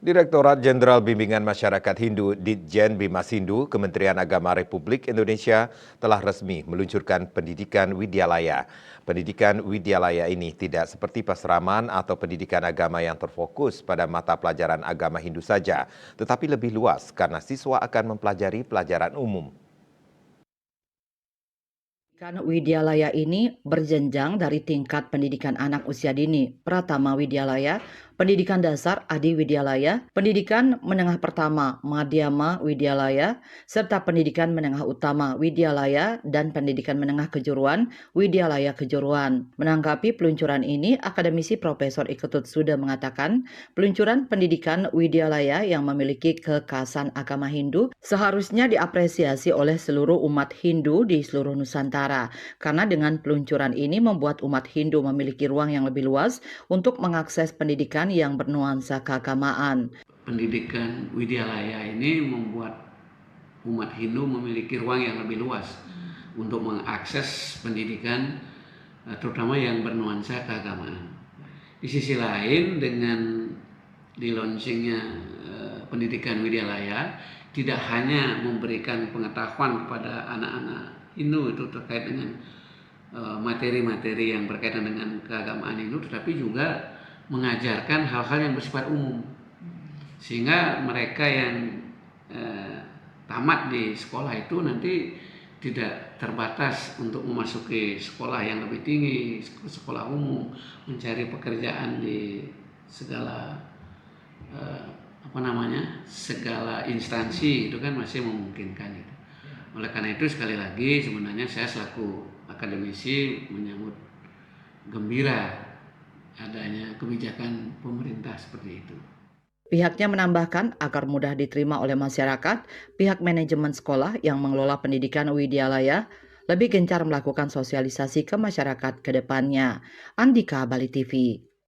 Direktorat Jenderal Bimbingan Masyarakat Hindu Ditjen Bimas Hindu, Kementerian Agama Republik Indonesia telah resmi meluncurkan pendidikan Widyalaya. Pendidikan Widyalaya ini tidak seperti pasraman atau pendidikan agama yang terfokus pada mata pelajaran agama Hindu saja, tetapi lebih luas karena siswa akan mempelajari pelajaran umum. Pendidikan Widyalaya ini berjenjang dari tingkat pendidikan anak usia dini, Pratama Widyalaya, pendidikan dasar Adi Widyalaya, pendidikan menengah pertama Madhyama Widyalaya, serta pendidikan menengah utama Widyalaya dan pendidikan menengah kejuruan Widyalaya Kejuruan. Menanggapi peluncuran ini, akademisi Profesor Iketut Suda mengatakan, peluncuran pendidikan Widyalaya yang memiliki kekhasan agama Hindu seharusnya diapresiasi oleh seluruh umat Hindu di seluruh Nusantara. Karena dengan peluncuran ini membuat umat Hindu memiliki ruang yang lebih luas untuk mengakses pendidikan yang bernuansa keagamaan. Pendidikan Widyalaya ini membuat umat Hindu memiliki ruang yang lebih luas untuk mengakses pendidikan terutama yang bernuansa keagamaan. Di sisi lain, dengan di-launchingnya pendidikan Widyalaya tidak hanya memberikan pengetahuan kepada anak-anak Hindu itu terkait dengan materi-materi yang berkaitan dengan keagamaan Hindu, tetapi juga mengajarkan hal-hal yang bersifat umum, sehingga mereka yang tamat di sekolah itu nanti tidak terbatas untuk memasuki sekolah yang lebih tinggi, sekolah umum, mencari pekerjaan di segala segala instansi, itu kan masih memungkinkan itu. Oleh karena itu, sekali lagi sebenarnya saya selaku akademisi menyambut gembira adanya kebijakan pemerintah seperti itu. Pihaknya menambahkan agar mudah diterima oleh masyarakat, pihak manajemen sekolah yang mengelola pendidikan Widyalaya lebih gencar melakukan sosialisasi ke masyarakat ke depannya. Andika, Bali TV.